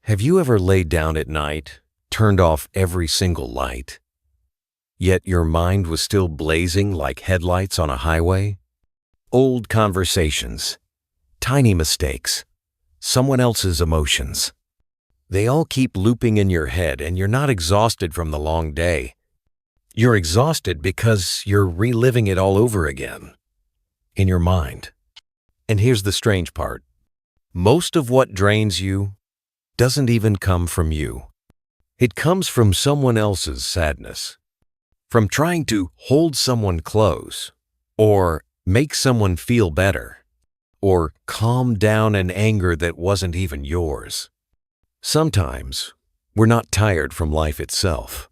Have you ever laid down at night, turned off every single light, yet your mind was still blazing like headlights on a highway? Old conversations, tiny mistakes, someone else's emotions. They all keep looping in your head, and you're not exhausted from the long day. You're exhausted because you're reliving it all over again, in your mind. And here's the strange part. Most of what drains you doesn't even come from you. It comes from someone else's sadness, from trying to hold someone close, or make someone feel better, or calm down an anger that wasn't even yours. Sometimes we're not tired from life itself.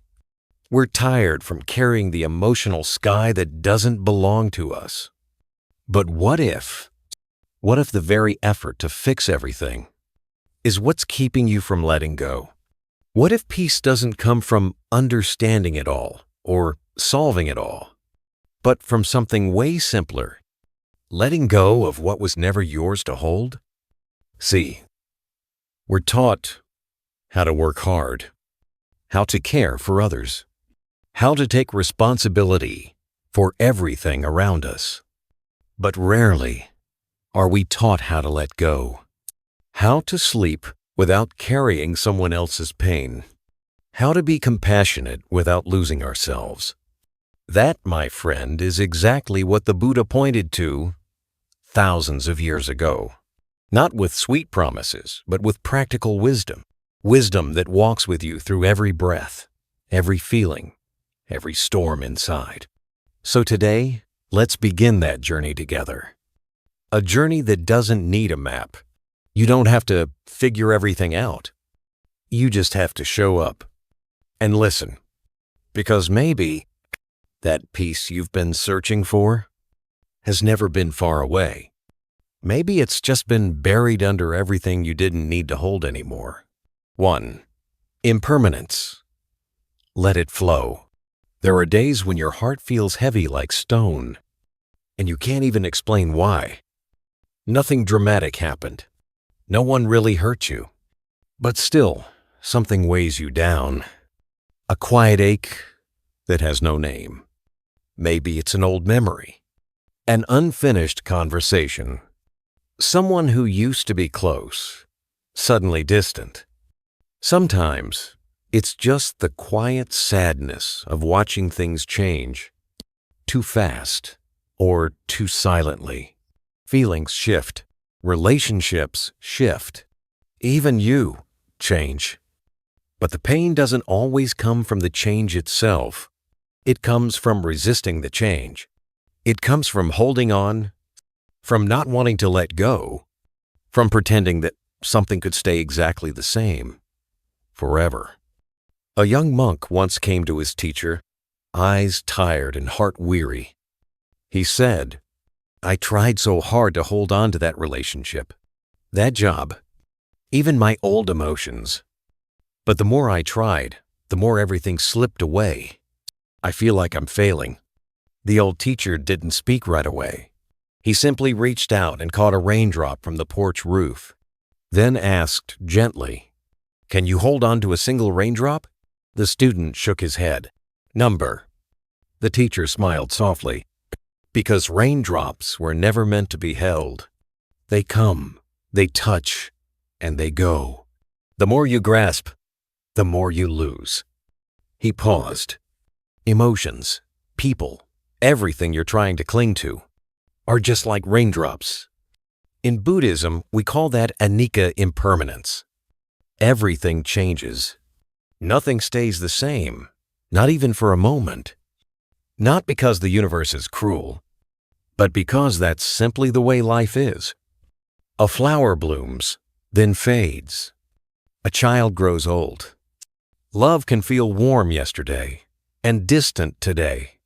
We're tired from carrying the emotional sky that doesn't belong to us. But what if the very effort to fix everything is what's keeping you from letting go? What if peace doesn't come from understanding it all or solving it all, but from something way simpler, letting go of what was never yours to hold? See, we're taught how to work hard, how to care for others, how to take responsibility for everything around us. But rarely are we taught how to let go, how to sleep without carrying someone else's pain, how to be compassionate without losing ourselves. That, my friend, is exactly what the Buddha pointed to thousands of years ago. Not with sweet promises, but with practical wisdom. Wisdom that walks with you through every breath, every feeling, every storm inside. So today, let's begin that journey together. A journey that doesn't need a map. You don't have to figure everything out. You just have to show up and listen. Because maybe that peace you've been searching for has never been far away. Maybe it's just been buried under everything you didn't need to hold anymore. 1. Impermanence. Let it flow. There are days when your heart feels heavy like stone, and you can't even explain why. Nothing dramatic happened. No one really hurt you. But still, something weighs you down. A quiet ache that has no name. Maybe it's an old memory. An unfinished conversation. Someone who used to be close, suddenly distant. Sometimes it's just the quiet sadness of watching things change, too fast or too silently. Feelings shift, relationships shift, even you change. But the pain doesn't always come from the change itself. It comes from resisting the change. It comes from holding on, from not wanting to let go, from pretending that something could stay exactly the same forever. A young monk once came to his teacher, eyes tired and heart weary. He said, "I tried so hard to hold on to that relationship, that job, even my old emotions. But the more I tried, the more everything slipped away. I feel like I'm failing." The old teacher didn't speak right away. He simply reached out and caught a raindrop from the porch roof, then asked gently, "Can you hold on to a single raindrop?" The student shook his head. "Number." The teacher smiled softly. Because raindrops were never meant to be held. They come, they touch, and they go. The more you grasp, the more you lose. He paused. Emotions, people, everything you're trying to cling to are just like raindrops. In Buddhism, we call that anicca impermanence. Everything changes. Nothing stays the same, not even for a moment. Not because the universe is cruel, but because that's simply the way life is. A flower blooms, then fades. A child grows old. Love can feel warm yesterday and distant today.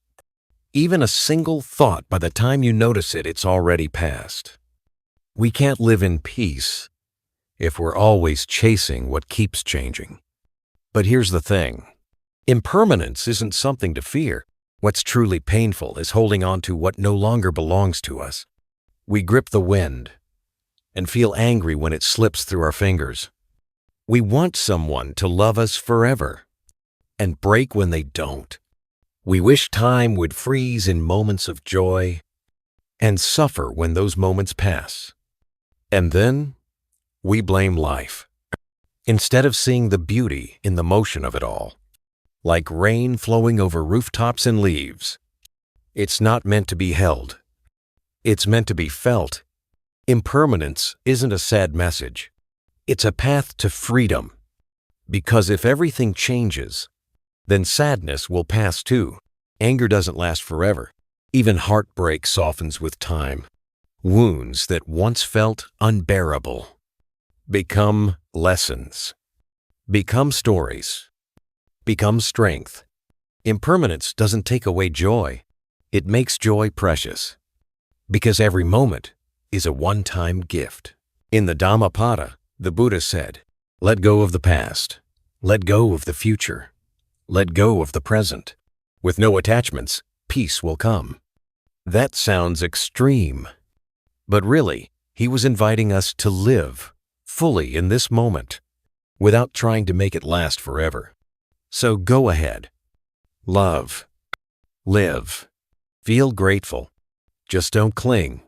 Even a single thought, by the time you notice it, it's already past. We can't live in peace if we're always chasing what keeps changing. But here's the thing. Impermanence isn't something to fear. What's truly painful is holding on to what no longer belongs to us. We grip the wind and feel angry when it slips through our fingers. We want someone to love us forever and break when they don't. We wish time would freeze in moments of joy and suffer when those moments pass. And then we blame life, instead of seeing the beauty in the motion of it all. Like rain flowing over rooftops and leaves. It's not meant to be held. It's meant to be felt. Impermanence isn't a sad message. It's a path to freedom. Because if everything changes, then sadness will pass too. Anger doesn't last forever. Even heartbreak softens with time. Wounds that once felt unbearable become lessons, become stories, become strength. Impermanence doesn't take away joy. It makes joy precious. Because every moment is a one-time gift. In the Dhammapada, the Buddha said, "Let go of the past. Let go of the future. Let go of the present. With no attachments, peace will come." That sounds extreme. But really, he was inviting us to live fully in this moment without trying to make it last forever. So go ahead. Love. Live. Feel grateful. Just don't cling.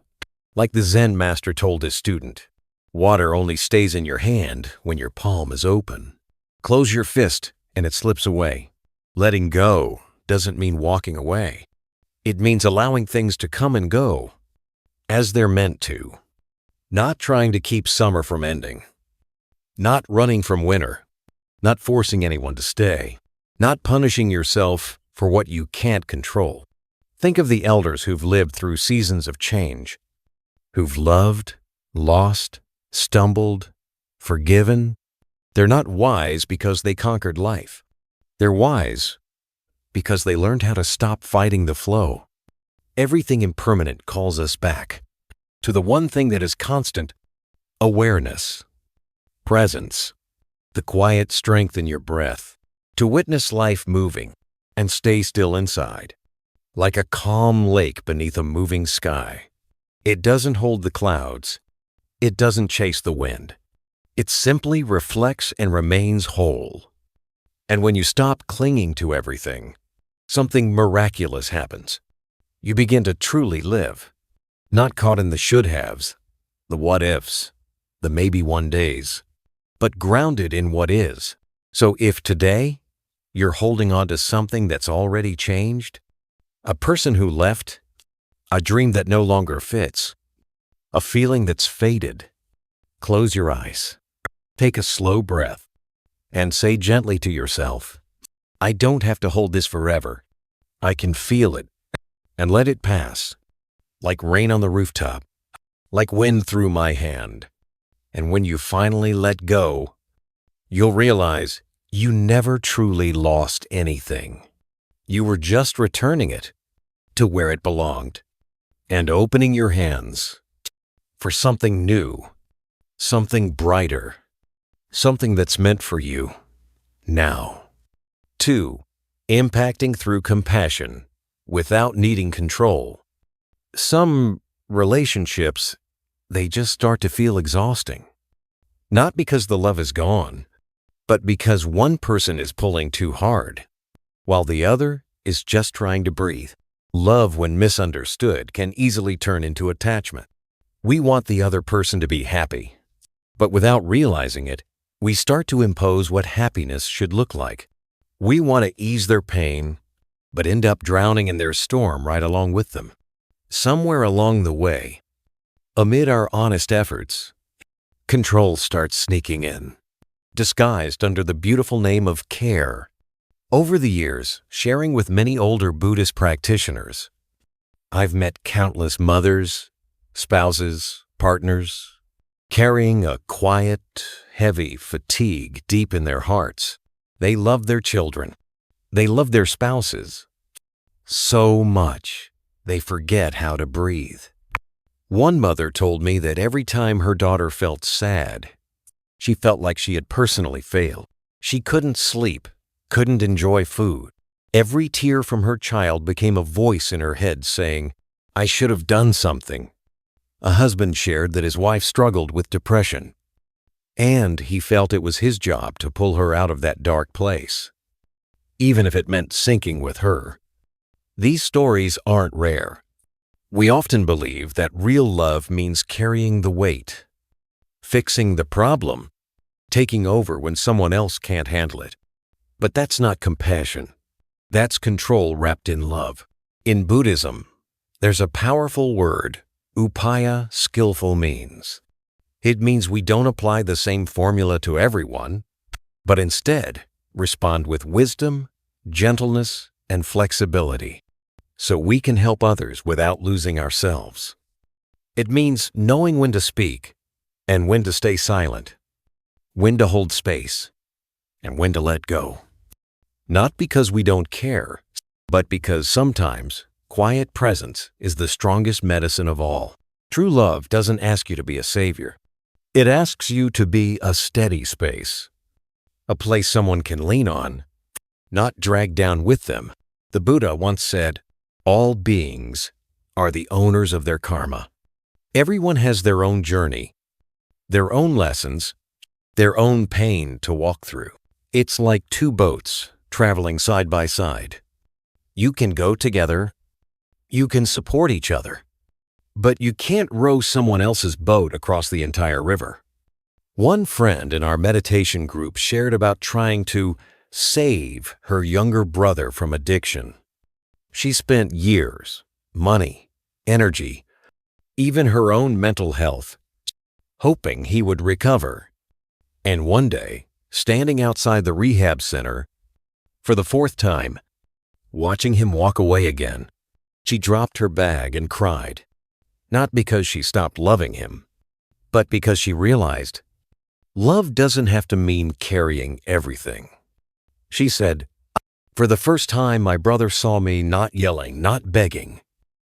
Like the Zen master told his student, water only stays in your hand when your palm is open. Close your fist and it slips away. Letting go doesn't mean walking away. It means allowing things to come and go as they're meant to. Not trying to keep summer from ending. Not running from winter. Not forcing anyone to stay. Not punishing yourself for what you can't control. Think of the elders who've lived through seasons of change, who've loved, lost, stumbled, forgiven. They're not wise because they conquered life. They're wise because they learned how to stop fighting the flow. Everything impermanent calls us back to the one thing that is constant: awareness, presence, the quiet strength in your breath, to witness life moving and stay still inside, like a calm lake beneath a moving sky. It doesn't hold the clouds. It doesn't chase the wind. It simply reflects and remains whole. And when you stop clinging to everything, something miraculous happens. You begin to truly live, not caught in the should-haves, the what-ifs, the maybe one days, but grounded in what is. So if today you're holding on to something that's already changed, a person who left, a dream that no longer fits, a feeling that's faded, close your eyes, take a slow breath, and say gently to yourself, I don't have to hold this forever. I can feel it and let it pass, like rain on the rooftop, like wind through my hand. And when you finally let go, you'll realize you never truly lost anything. You were just returning it to where it belonged and opening your hands for something new, something brighter, something that's meant for you now. 2. Impacting through compassion without needing control. Some relationships, they just start to feel exhausting. Not because the love is gone, but because one person is pulling too hard, while the other is just trying to breathe. Love, when misunderstood, can easily turn into attachment. We want the other person to be happy, but without realizing it, we start to impose what happiness should look like. We want to ease their pain, but end up drowning in their storm right along with them. Somewhere along the way, amid our honest efforts, control starts sneaking in, disguised under the beautiful name of care. Over the years, sharing with many older Buddhist practitioners, I've met countless mothers, spouses, partners, carrying a quiet, heavy fatigue deep in their hearts. They love their children. They love their spouses so much they forget how to breathe. One mother told me that every time her daughter felt sad, she felt like she had personally failed. She couldn't sleep, couldn't enjoy food. Every tear from her child became a voice in her head saying, I should have done something. A husband shared that his wife struggled with depression. and he felt it was his job to pull her out of that dark place, even if it meant sinking with her. These stories aren't rare. We often believe that real love means carrying the weight, fixing the problem, taking over when someone else can't handle it. But that's not compassion. That's control wrapped in love. In Buddhism, there's a powerful word, upaya, skillful means. It means we don't apply the same formula to everyone, but instead respond with wisdom, gentleness, and flexibility, so we can help others without losing ourselves. It means knowing when to speak and when to stay silent, when to hold space and when to let go. Not because we don't care, but because sometimes quiet presence is the strongest medicine of all. True love doesn't ask you to be a savior. It asks you to be a steady space, a place someone can lean on, not drag down with them. The Buddha once said, "All beings are the owners of their karma." Everyone has their own journey, their own lessons, their own pain to walk through. It's like two boats traveling side by side. You can go together, you can support each other, but you can't row someone else's boat across the entire river. One friend in our meditation group shared about trying to save her younger brother from addiction. She spent years, money, energy, even her own mental health, hoping he would recover. And one day, standing outside the rehab center, for the fourth time, watching him walk away again, she dropped her bag and cried. Not because she stopped loving him, but because she realized love doesn't have to mean carrying everything. She said, "For the first time, my brother saw me not yelling, not begging,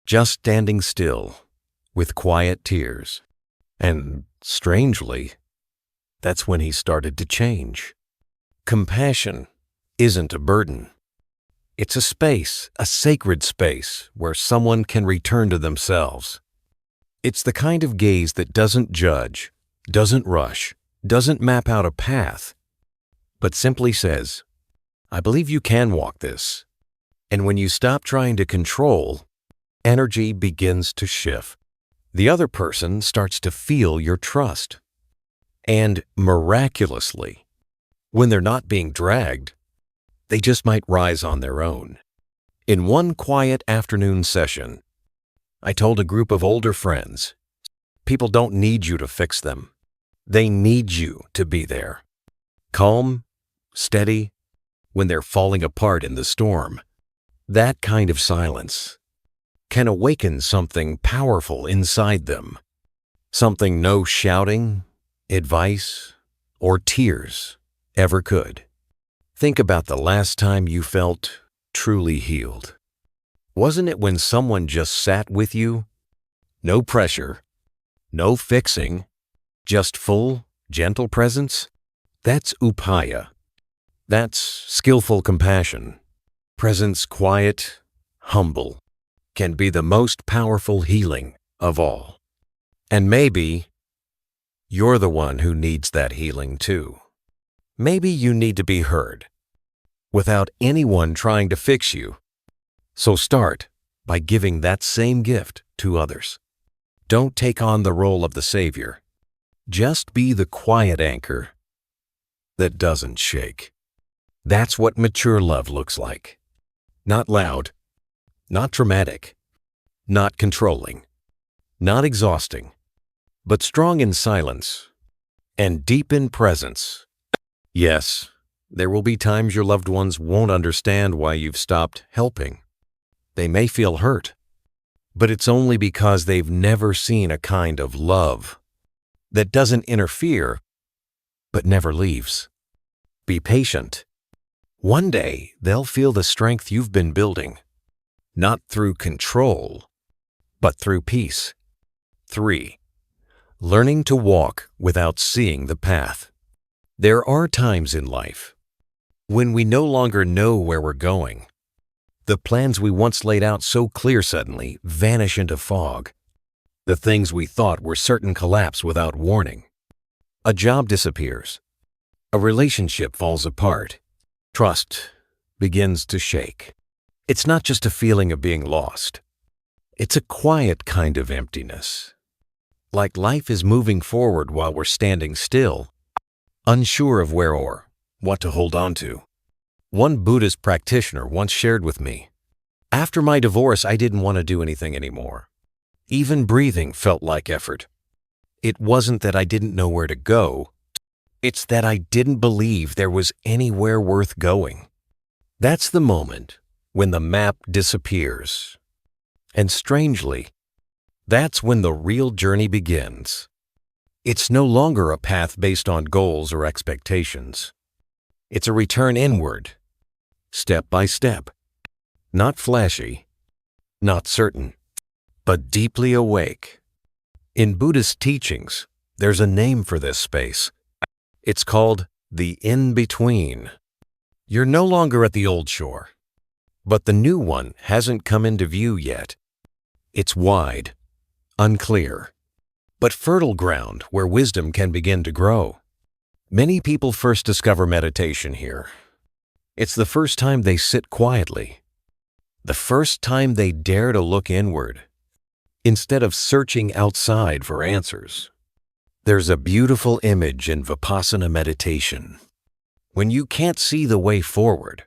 just standing still with quiet tears. And strangely, that's when he started to change." Compassion isn't a burden. It's a space, a sacred space, where someone can return to themselves. It's the kind of gaze that doesn't judge, doesn't rush, doesn't map out a path, but simply says, "I believe you can walk this." And when you stop trying to control, energy begins to shift. The other person starts to feel your trust. And miraculously, when they're not being dragged, they just might rise on their own. In one quiet afternoon session, I told a group of older friends, people don't need you to fix them. They need you to be there. Calm, steady, when they're falling apart in the storm. That kind of silence can awaken something powerful inside them. Something no shouting, advice, or tears ever could. Think about the last time you felt truly healed. Wasn't it when someone just sat with you? No pressure, no fixing, just full, gentle presence? That's upaya. That's skillful compassion. Presence quiet, humble, can be the most powerful healing of all. And maybe you're the one who needs that healing too. Maybe you need to be heard, without anyone trying to fix you. So start by giving that same gift to others. Don't take on the role of the savior. Just be the quiet anchor that doesn't shake. That's what mature love looks like. Not loud, not dramatic, not controlling, not exhausting, but strong in silence and deep in presence. Yes, there will be times your loved ones won't understand why you've stopped helping. They may feel hurt, but it's only because they've never seen a kind of love that doesn't interfere, but never leaves. Be patient. One day, they'll feel the strength you've been building, not through control, but through peace. 3. Learning to walk without seeing the path. There are times in life when we no longer know where we're going. The plans we once laid out so clear suddenly vanish into fog. The things we thought were certain collapse without warning. A job disappears. A relationship falls apart. Trust begins to shake. It's not just a feeling of being lost. It's a quiet kind of emptiness. Like life is moving forward while we're standing still, unsure of where or what to hold on to. One Buddhist practitioner once shared with me, "After my divorce, I didn't want to do anything anymore. Even breathing felt like effort. It wasn't that I didn't know where to go. It's that I didn't believe there was anywhere worth going." That's the moment when the map disappears. And strangely, that's when the real journey begins. It's no longer a path based on goals or expectations. It's a return inward, step by step. Not flashy, not certain, but deeply awake. In Buddhist teachings, there's a name for this space. It's called the in-between. You're no longer at the old shore, but the new one hasn't come into view yet. It's wide, unclear, but fertile ground where wisdom can begin to grow. Many people first discover meditation here. It's the first time they sit quietly, the first time they dare to look inward, instead of searching outside for answers. There's a beautiful image in Vipassana meditation. When you can't see the way forward,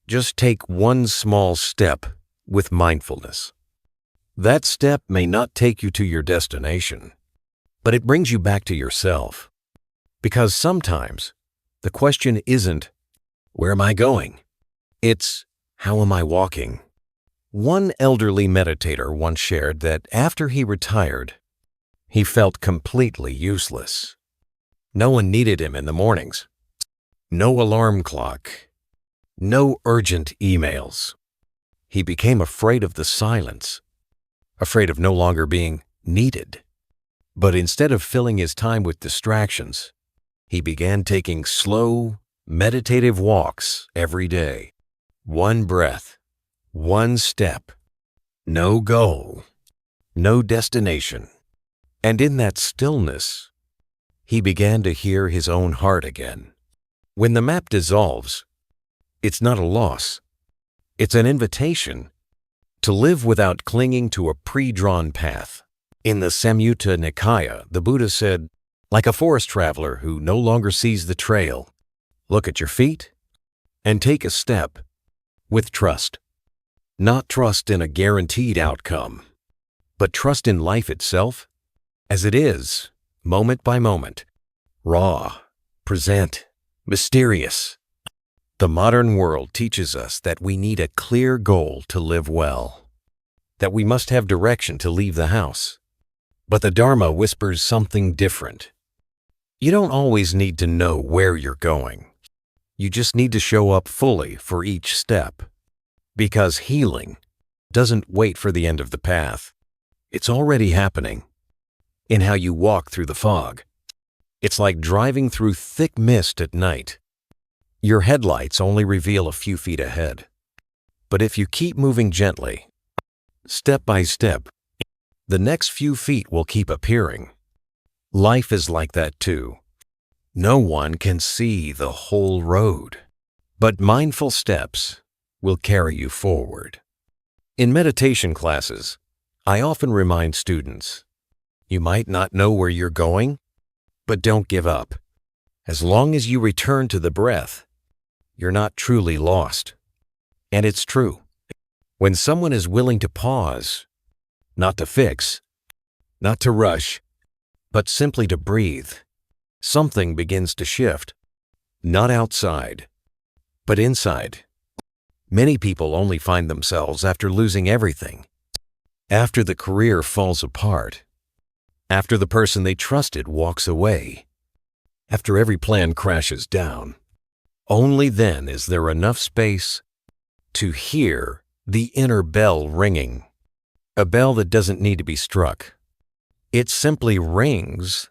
just take one small step with mindfulness. That step may not take you to your destination, but it brings you back to yourself. Because sometimes the question isn't, "Where am I going?" It's, "How am I walking?" One elderly meditator once shared that after he retired, he felt completely useless. No one needed him in the mornings. No alarm clock. No urgent emails. He became afraid of the silence, afraid of no longer being needed. But instead of filling his time with distractions, he began taking slow, meditative walks every day. One breath, one step, no goal, no destination. And in that stillness, he began to hear his own heart again. When the map dissolves, it's not a loss. It's an invitation to live without clinging to a pre-drawn path. In the Samyutta Nikaya, the Buddha said, like a forest traveler who no longer sees the trail, look at your feet and take a step with trust. Not trust in a guaranteed outcome, but trust in life itself as it is, moment by moment, raw, present, mysterious. The modern world teaches us that we need a clear goal to live well, that we must have direction to leave the house. But the Dharma whispers something different. You don't always need to know where you're going. You just need to show up fully for each step. Because healing doesn't wait for the end of the path. It's already happening in how you walk through the fog. It's like driving through thick mist at night. Your headlights only reveal a few feet ahead. But if you keep moving gently, step by step, the next few feet will keep appearing. Life is like that too. No one can see the whole road, but mindful steps will carry you forward. In meditation classes, I often remind students, you might not know where you're going, but don't give up. As long as you return to the breath, you're not truly lost. And it's true. When someone is willing to pause, not to fix, not to rush, but simply to breathe, something begins to shift. Not outside, but inside. Many people only find themselves after losing everything. After the career falls apart. After the person they trusted walks away. After every plan crashes down. Only then is there enough space to hear the inner bell ringing. A bell that doesn't need to be struck. It simply rings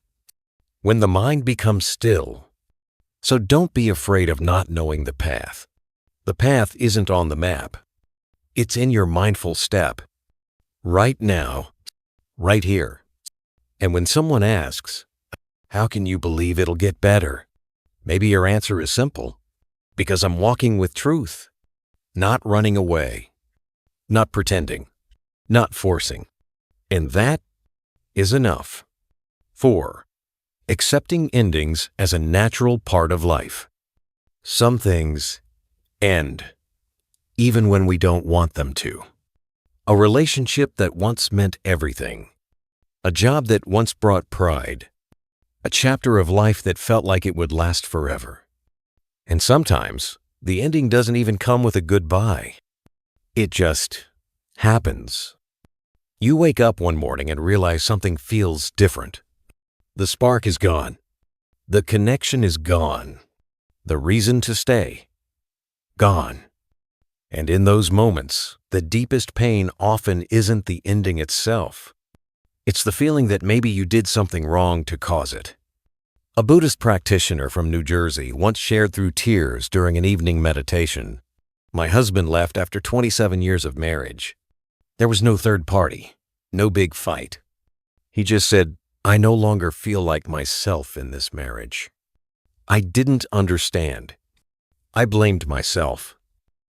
when the mind becomes still. So don't be afraid of not knowing the path. The path isn't on the map. It's in your mindful step. Right now, right here. And when someone asks, How can you believe it'll get better? Maybe your answer is simple. Because I'm walking with truth, not running away, not pretending, not forcing. And that is enough. 4. Accepting endings as a natural part of life. Some things end, even when we don't want them to. A relationship that once meant everything. A job that once brought pride. A chapter of life that felt like it would last forever. And sometimes, the ending doesn't even come with a goodbye. It just happens. You wake up one morning and realize something feels different. The spark is gone. The connection is gone. The reason to stay, gone. And in those moments, the deepest pain often isn't the ending itself. It's the feeling that maybe you did something wrong to cause it. A Buddhist practitioner from New Jersey once shared through tears during an evening meditation, "My husband left after 27 years of marriage. There was no third party, no big fight. He just said, 'I no longer feel like myself in this marriage.' I didn't understand. I blamed myself.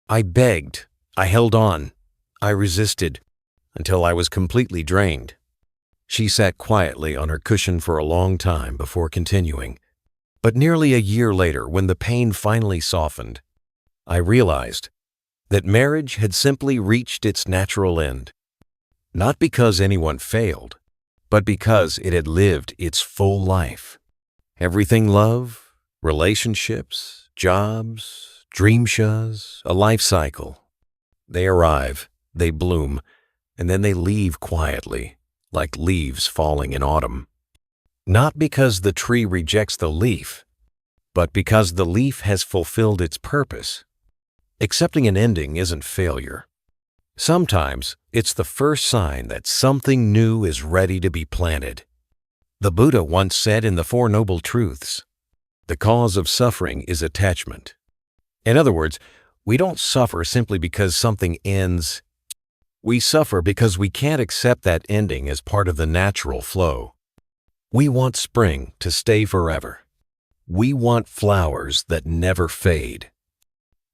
I begged, I held on, I resisted, until I was completely drained." She sat quietly on her cushion for a long time before continuing. "But nearly a year later, when the pain finally softened, I realized that marriage had simply reached its natural end. Not because anyone failed, but because it had lived its full life. Everything love, relationships, jobs, dreamshas, a life cycle. They arrive, they bloom, and then they leave quietly, like leaves falling in autumn. Not because the tree rejects the leaf, but because the leaf has fulfilled its purpose. Accepting an ending isn't failure. Sometimes it's the first sign that something new is ready to be planted. The Buddha once said in the Four Noble Truths, "The cause of suffering is attachment." In other words, we don't suffer simply because something ends. We suffer because we can't accept that ending as part of the natural flow. We want spring to stay forever. We want flowers that never fade.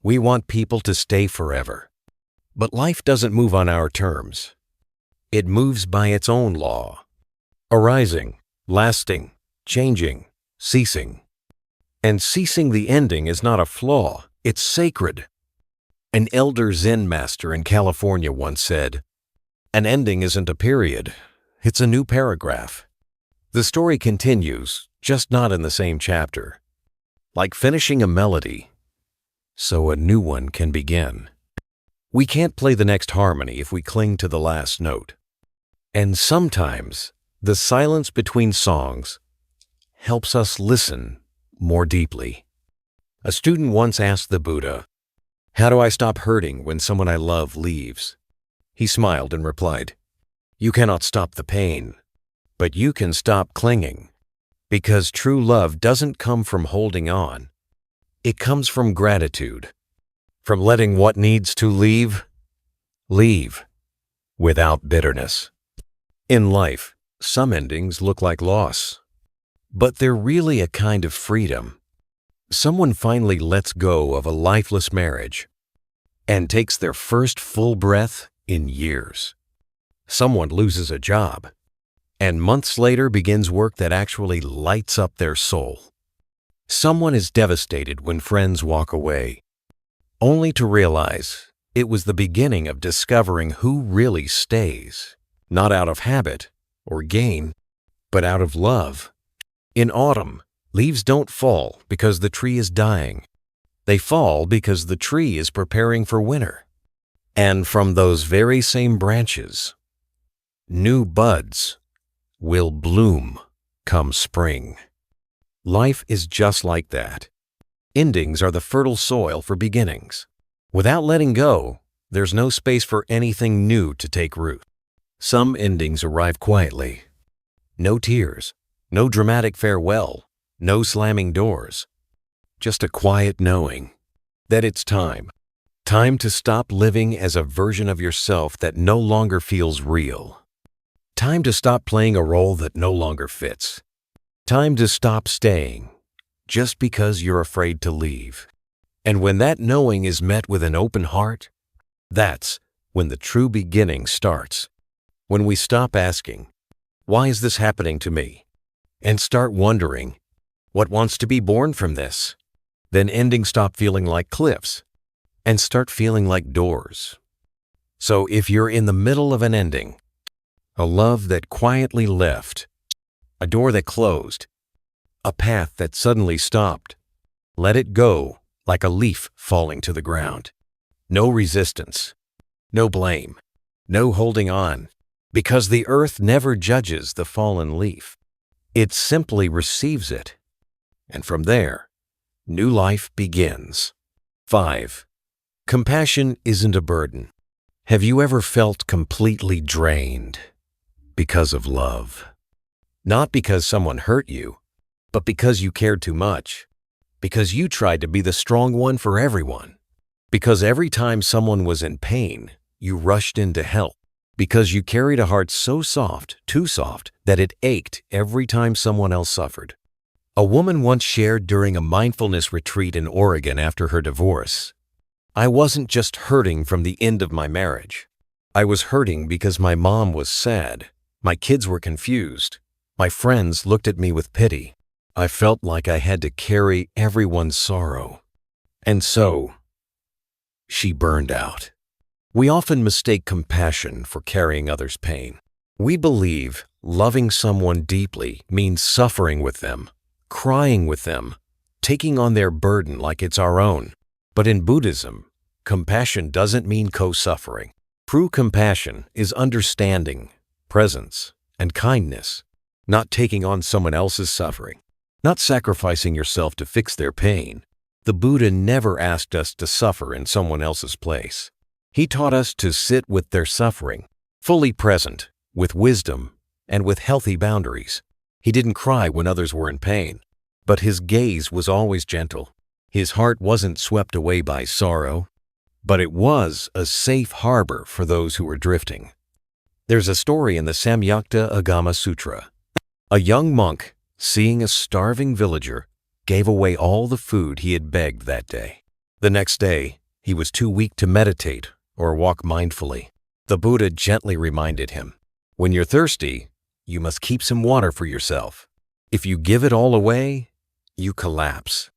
We want people to stay forever. But life doesn't move on our terms. It moves by its own law. Arising, lasting, changing, ceasing. And ceasing the ending is not a flaw, it's sacred. An elder Zen master in California once said, "An ending isn't a period, it's a new paragraph." The story continues, just not in the same chapter. Like finishing a melody, so a new one can begin. We can't play the next harmony if we cling to the last note. And sometimes, the silence between songs helps us listen more deeply. A student once asked the Buddha, "How do I stop hurting when someone I love leaves?" He smiled and replied, "You cannot stop the pain, but you can stop clinging. Because true love doesn't come from holding on. It comes from gratitude, from letting what needs to leave, leave, without bitterness." In life, some endings look like loss, but they're really a kind of freedom. Someone finally lets go of a lifeless marriage and takes their first full breath in years. Someone loses a job and months later begins work that actually lights up their soul. Someone is devastated when friends walk away, only to realize it was the beginning of discovering who really stays, not out of habit or gain, but out of love. In autumn, leaves don't fall because the tree is dying. They fall because the tree is preparing for winter. And from those very same branches, new buds will bloom come spring. Life is just like that. Endings are the fertile soil for beginnings. Without letting go, there's no space for anything new to take root. Some endings arrive quietly. No tears, no dramatic farewell, no slamming doors. Just a quiet knowing that it's time. Time to stop living as a version of yourself that no longer feels real. Time to stop playing a role that no longer fits. Time to stop staying just because you're afraid to leave. And when that knowing is met with an open heart, that's when the true beginning starts. When we stop asking, "Why is this happening to me?" and start wondering, "What wants to be born from this?" Then endings stop feeling like cliffs and start feeling like doors. So if you're in the middle of an ending, a love that quietly left, a door that closed, a path that suddenly stopped, let it go like a leaf falling to the ground. No resistance, no blame, no holding on, because the earth never judges the fallen leaf. It simply receives it. And from there, new life begins. 5. Compassion isn't a burden. Have you ever felt completely drained because of love? Not because someone hurt you, but because you cared too much. Because you tried to be the strong one for everyone. Because every time someone was in pain, you rushed in to help. Because you carried a heart so soft, too soft, that it ached every time someone else suffered. A woman once shared during a mindfulness retreat in Oregon after her divorce, "I wasn't just hurting from the end of my marriage. I was hurting because my mom was sad, my kids were confused, my friends looked at me with pity. I felt like I had to carry everyone's sorrow." And so, she burned out. We often mistake compassion for carrying others' pain. We believe loving someone deeply means suffering with them, crying with them, taking on their burden like it's our own. But in Buddhism, compassion doesn't mean co-suffering. True compassion is understanding, presence, and kindness, not taking on someone else's suffering, not sacrificing yourself to fix their pain. The Buddha never asked us to suffer in someone else's place. He taught us to sit with their suffering, fully present, with wisdom, and with healthy boundaries. He didn't cry when others were in pain, but his gaze was always gentle. His heart wasn't swept away by sorrow, but it was a safe harbor for those who were drifting. There's a story in the Samyukta Agama Sutra. A young monk, seeing a starving villager, gave away all the food he had begged that day. The next day, he was too weak to meditate or walk mindfully. The Buddha gently reminded him, "When you're thirsty, you must keep some water for yourself. If you give it all away, you collapse.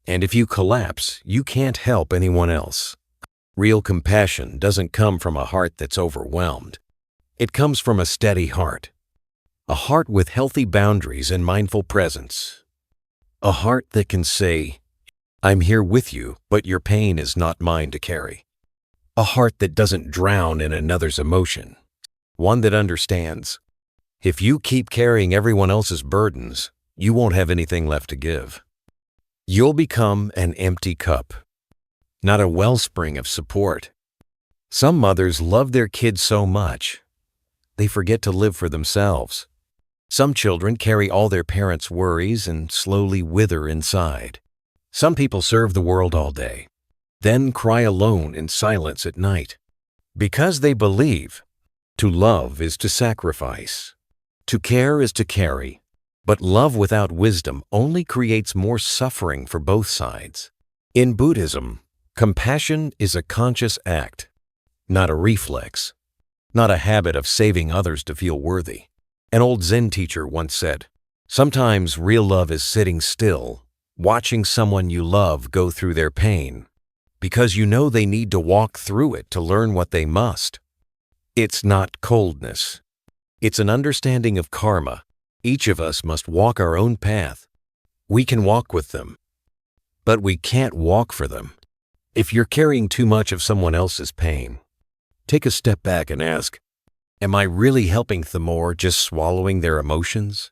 And if you collapse, you can't help anyone else." Real compassion doesn't come from a heart that's overwhelmed. It comes from a steady heart. A heart with healthy boundaries and mindful presence. A heart that can say, "I'm here with you, but your pain is not mine to carry." A heart that doesn't drown in another's emotion. One that understands, if you keep carrying everyone else's burdens, you won't have anything left to give. You'll become an empty cup, not a wellspring of support. Some mothers love their kids so much, they forget to live for themselves. Some children carry all their parents' worries and slowly wither inside. Some people serve the world all day, then cry alone in silence at night, because they believe to love is to sacrifice, to care is to carry. But love without wisdom only creates more suffering for both sides. In Buddhism, compassion is a conscious act, not a reflex, not a habit of saving others to feel worthy. An old Zen teacher once said, "Sometimes real love is sitting still, watching someone you love go through their pain, because you know they need to walk through it to learn what they must." It's not coldness. It's an understanding of karma. Each of us must walk our own path. We can walk with them, but we can't walk for them. If you're carrying too much of someone else's pain, take a step back and ask, am I really helping them or just swallowing their emotions?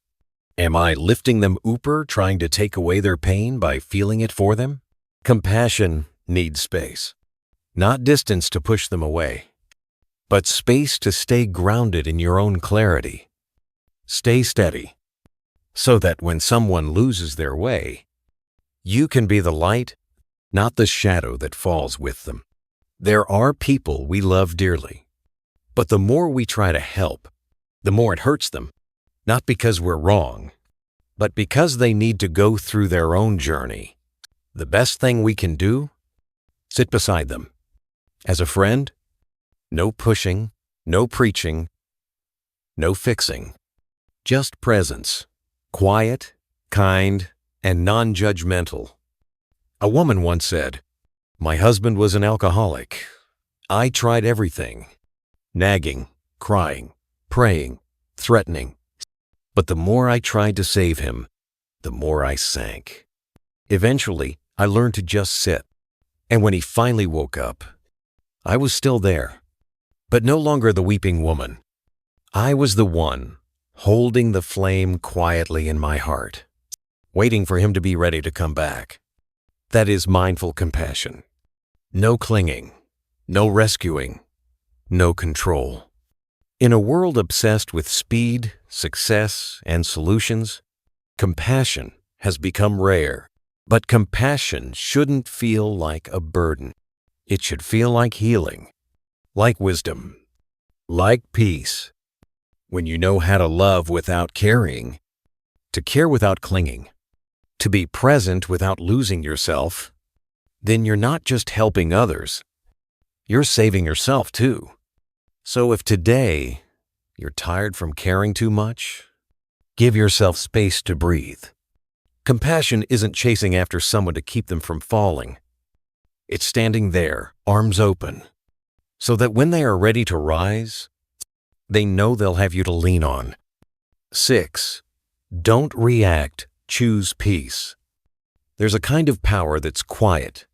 Am I lifting them upper, trying to take away their pain by feeling it for them? Compassion needs space, not distance to push them away, but space to stay grounded in your own clarity. Stay steady, so that when someone loses their way, you can be the light, not the shadow that falls with them. There are people we love dearly, but the more we try to help, the more it hurts them, not because we're wrong, but because they need to go through their own journey. The best thing we can do? Sit beside them. As a friend, no pushing, no preaching, no fixing. Just presence, quiet, kind, and non-judgmental. A woman once said, "My husband was an alcoholic. I tried everything. Nagging, crying, praying, threatening. But the more I tried to save him, the more I sank. Eventually, I learned to just sit. And when he finally woke up, I was still there, but no longer the weeping woman. I was the one holding the flame quietly in my heart, waiting for him to be ready to come back." That is mindful compassion. No clinging, no rescuing, no control. In a world obsessed with speed, success, and solutions, compassion has become rare. But compassion shouldn't feel like a burden. It should feel like healing, like wisdom, like peace. When you know how to love without carrying, to care without clinging, to be present without losing yourself, then you're not just helping others, you're saving yourself too. So if today you're tired from caring too much, give yourself space to breathe. Compassion isn't chasing after someone to keep them from falling. It's standing there, arms open, so that when they are ready to rise, they know they'll have you to lean on. 6. Don't react, choose peace. There's a kind of power that's quiet.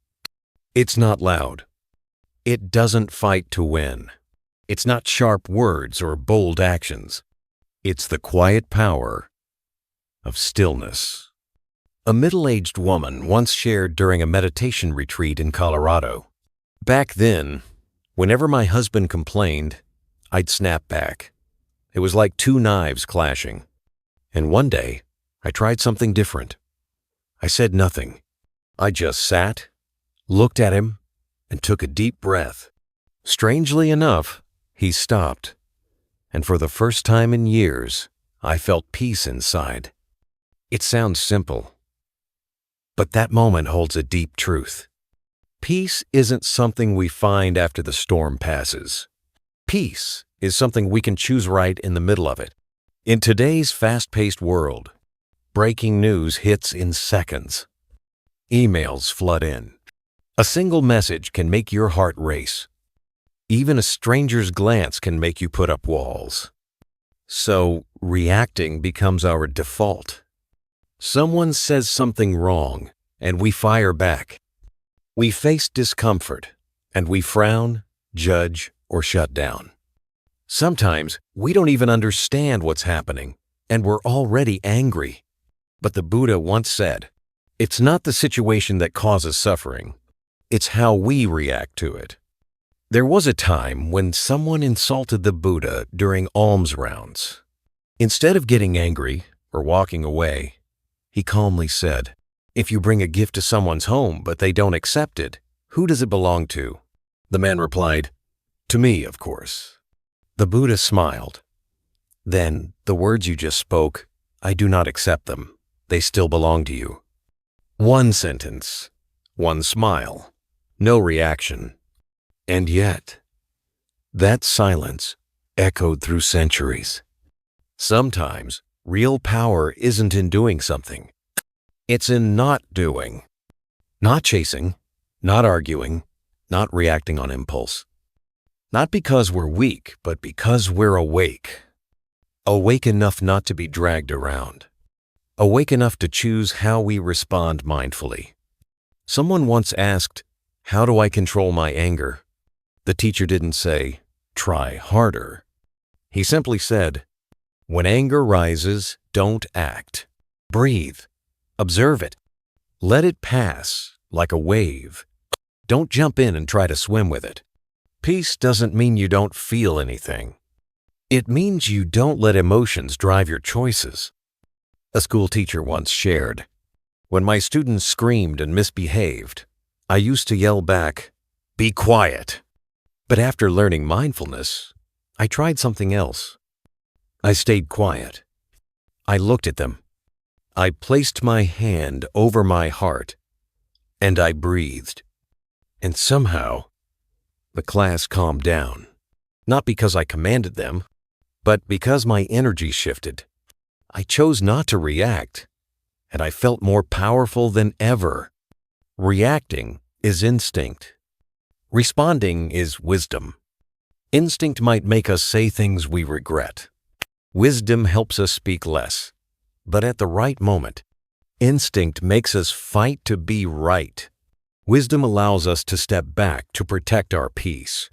It's not loud. It doesn't fight to win. It's not sharp words or bold actions. It's the quiet power of stillness. A middle-aged woman once shared during a meditation retreat in Colorado. Back then, whenever my husband complained, I'd snap back. It was like two knives clashing. And one day, I tried something different. I said nothing. I just sat, looked at him, and took a deep breath. Strangely enough, he stopped. And for the first time in years, I felt peace inside. It sounds simple, but that moment holds a deep truth. Peace isn't something we find after the storm passes. Peace is something we can choose right in the middle of it. In today's fast-paced world, breaking news hits in seconds. Emails flood in. A single message can make your heart race. Even a stranger's glance can make you put up walls. So, reacting becomes our default. Someone says something wrong, and we fire back. We face discomfort, and we frown, judge, or shut down. Sometimes we don't even understand what's happening, and we're already angry. But the Buddha once said, "It's not the situation that causes suffering, it's how we react to it." There was a time when someone insulted the Buddha during alms rounds. Instead of getting angry or walking away, he calmly said, "If you bring a gift to someone's home but they don't accept it, who does it belong to?" The man replied, "To me, of course." The Buddha smiled. "Then the words you just spoke, I do not accept them. They still belong to you." One sentence, one smile, no reaction. And yet, that silence echoed through centuries. Sometimes, real power isn't in doing something. It's in not doing. Not chasing, not arguing, not reacting on impulse. Not because we're weak, but because we're awake. Awake enough not to be dragged around. Awake enough to choose how we respond mindfully. Someone once asked, "How do I control my anger?" The teacher didn't say, "Try harder." He simply said, "When anger rises, don't act. Breathe. Observe it. Let it pass like a wave. Don't jump in and try to swim with it." Peace doesn't mean you don't feel anything. It means you don't let emotions drive your choices. A school teacher once shared, "When my students screamed and misbehaved, I used to yell back, 'Be quiet.' But after learning mindfulness, I tried something else. I stayed quiet. I looked at them. I placed my hand over my heart, and I breathed. And somehow, the class calmed down. Not because I commanded them, but because my energy shifted. I chose not to react, and I felt more powerful than ever. Reacting is instinct. Responding is wisdom. Instinct might make us say things we regret. Wisdom helps us speak less. But at the right moment, instinct makes us fight to be right. Wisdom allows us to step back to protect our peace.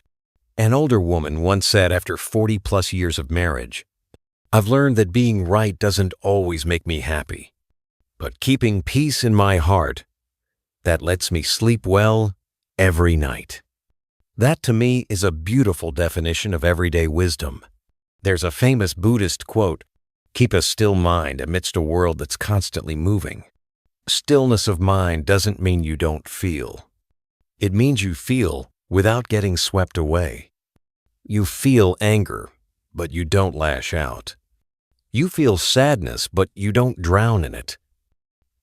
An older woman once said after 40+ years of marriage, "I've learned that being right doesn't always make me happy, but keeping peace in my heart, that lets me sleep well every night." That to me is a beautiful definition of everyday wisdom. There's a famous Buddhist quote, "Keep a still mind amidst a world that's constantly moving." Stillness of mind doesn't mean you don't feel. It means you feel without getting swept away. You feel anger, but you don't lash out. You feel sadness, but you don't drown in it.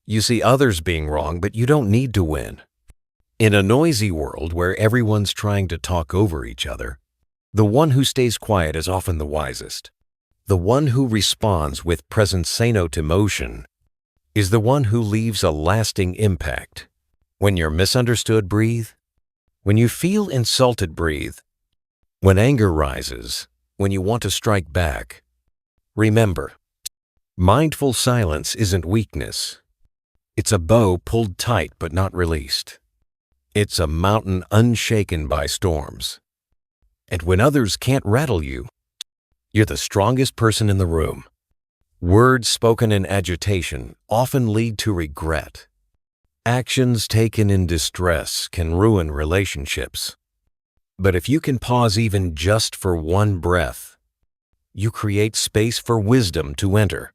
You see others being wrong, but you don't need to win. In a noisy world where everyone's trying to talk over each other, the one who stays quiet is often the wisest. The one who responds with present sano to motion is the one who leaves a lasting impact. When you're misunderstood, breathe. When you feel insulted, breathe. When anger rises, when you want to strike back, remember, mindful silence isn't weakness. It's a bow pulled tight but not released. It's a mountain unshaken by storms. And when others can't rattle you, you're the strongest person in the room. Words spoken in agitation often lead to regret. Actions taken in distress can ruin relationships. But if you can pause even just for one breath, you create space for wisdom to enter.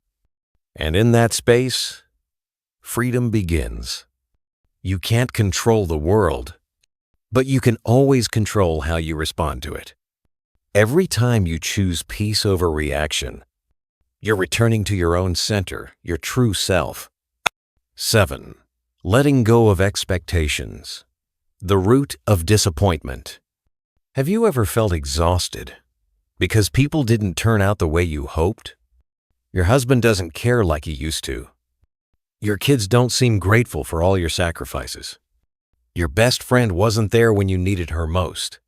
And in that space, freedom begins. You can't control the world, but you can always control how you respond to it. Every time you choose peace over reaction, you're returning to your own center, your true self. 7. Letting go of expectations. The root of disappointment. Have you ever felt exhausted because people didn't turn out the way you hoped? Your husband doesn't care like he used to. Your kids don't seem grateful for all your sacrifices. Your best friend wasn't there when you needed her most.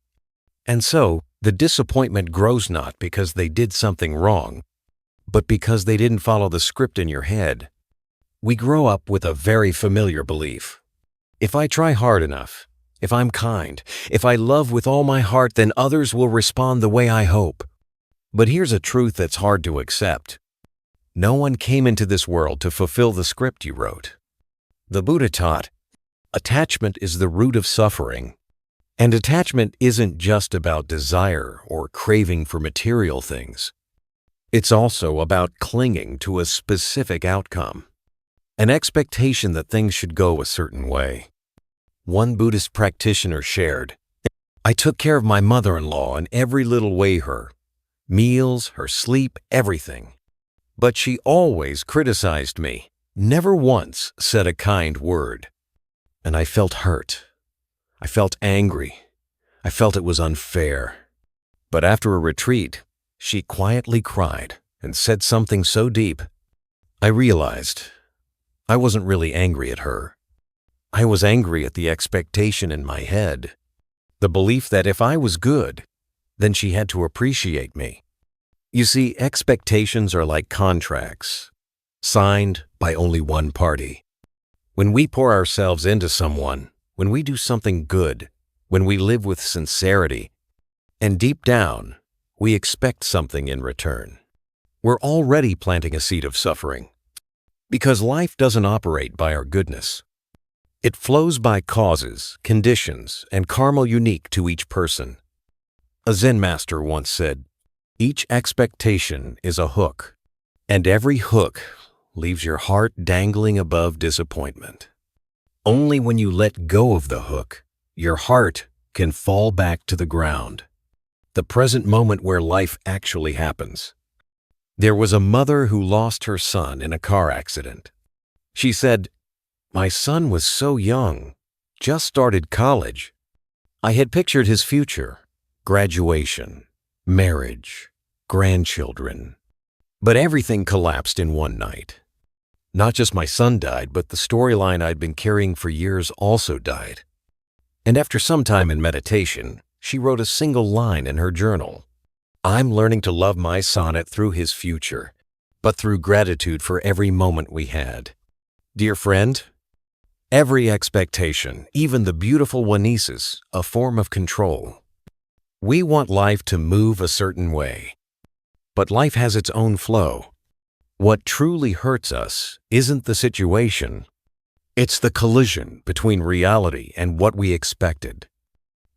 And so, the disappointment grows not because they did something wrong, but because they didn't follow the script in your head. We grow up with a very familiar belief. If I try hard enough, if I'm kind, if I love with all my heart, then others will respond the way I hope. But here's a truth that's hard to accept. No one came into this world to fulfill the script you wrote. The Buddha taught, attachment is the root of suffering. And attachment isn't just about desire or craving for material things. It's also about clinging to a specific outcome, an expectation that things should go a certain way. One Buddhist practitioner shared, "I took care of my mother-in-law in every little way her meals, her sleep, everything. But she always criticized me, never once said a kind word. And I felt hurt. I felt angry. I felt it was unfair. But after a retreat, she quietly cried and said something so deep, I realized I wasn't really angry at her. I was angry at the expectation in my head, the belief that if I was good, then she had to appreciate me. You see, expectations are like contracts, signed by only one party. When we pour ourselves into someone, when we do something good, when we live with sincerity, and deep down, we expect something in return, we're already planting a seed of suffering. Because life doesn't operate by our goodness. It flows by causes, conditions, and karma unique to each person. A Zen master once said, each expectation is a hook, and every hook leaves your heart dangling above disappointment. Only when you let go of the hook, your heart can fall back to the ground, the present moment where life actually happens. There was a mother who lost her son in a car accident. She said, "My son was so young, just started college. I had pictured his future, graduation, marriage, grandchildren. But everything collapsed in one night. Not just my son died, but the storyline I'd been carrying for years also died." And after some time in meditation, she wrote a single line in her journal. "I'm learning to love my son not through his future, but through gratitude for every moment we had." Dear friend, every expectation, even the beautiful one, is a form of control. We want life to move a certain way, but life has its own flow. What truly hurts us isn't the situation, it's the collision between reality and what we expected.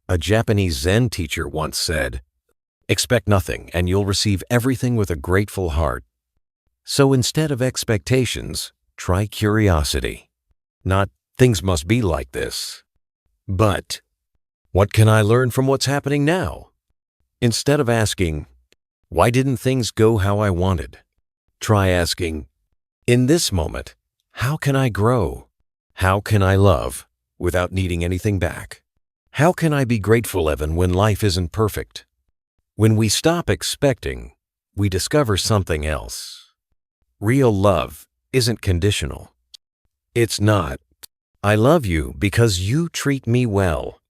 A Japanese Zen teacher once said, "Expect nothing and you'll receive everything with a grateful heart." So instead of expectations, try curiosity. Not, "Things must be like this," but, "What can I learn from what's happening now?" Instead of asking, "Why didn't things go how I wanted?" try asking, "In this moment, how can I grow? How can I love without needing anything back? How can I be grateful even when life isn't perfect?" When we stop expecting, we discover something else. Real love isn't conditional. It's not, "I love you because you treat me well."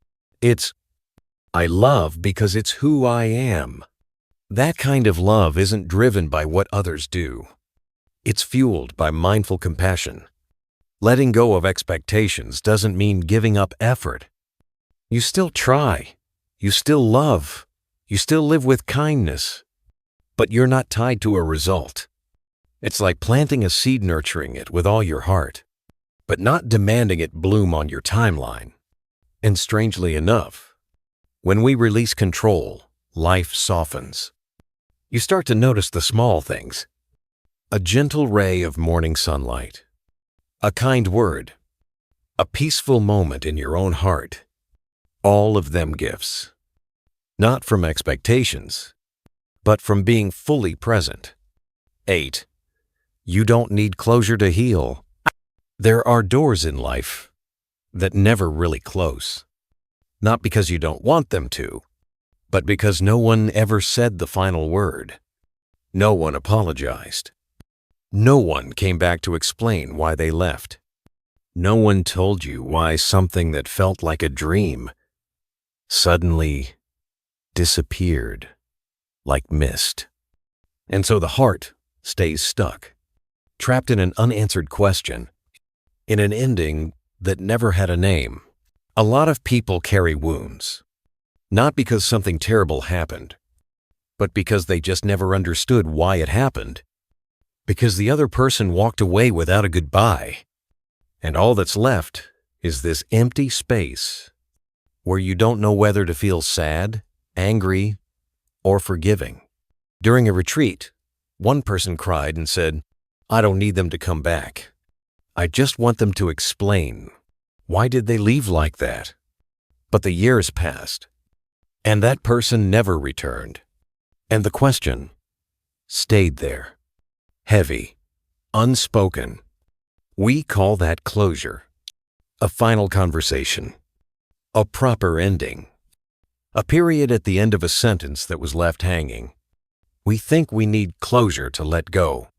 It's, "I love because it's who I am." That kind of love isn't driven by what others do. It's fueled by mindful compassion. Letting go of expectations doesn't mean giving up effort. You still try. You still love. You still live with kindness. But you're not tied to a result. It's like planting a seed, nurturing it with all your heart, but not demanding it bloom on your timeline. And strangely enough, when we release control, life softens. You start to notice the small things. A gentle ray of morning sunlight, a kind word, a peaceful moment in your own heart. All of them gifts. Not from expectations, but from being fully present. 8. You don't need closure to heal. There are doors in life that never really close. Not because you don't want them to, but because no one ever said the final word. No one apologized. No one came back to explain why they left. No one told you why something that felt like a dream suddenly disappeared like mist. And so the heart stays stuck, trapped in an unanswered question, in an ending that never had a name. A lot of people carry wounds, not because something terrible happened, but because they just never understood why it happened, because the other person walked away without a goodbye, and all that's left is this empty space where you don't know whether to feel sad, angry, or forgiving. During a retreat, one person cried and said, "I don't need them to come back. I just want them to explain. Why did they leave like that?" But the years passed, and that person never returned. And the question stayed there, heavy, unspoken. We call that closure, a final conversation, a proper ending, a period at the end of a sentence that was left hanging. We think we need closure to let go,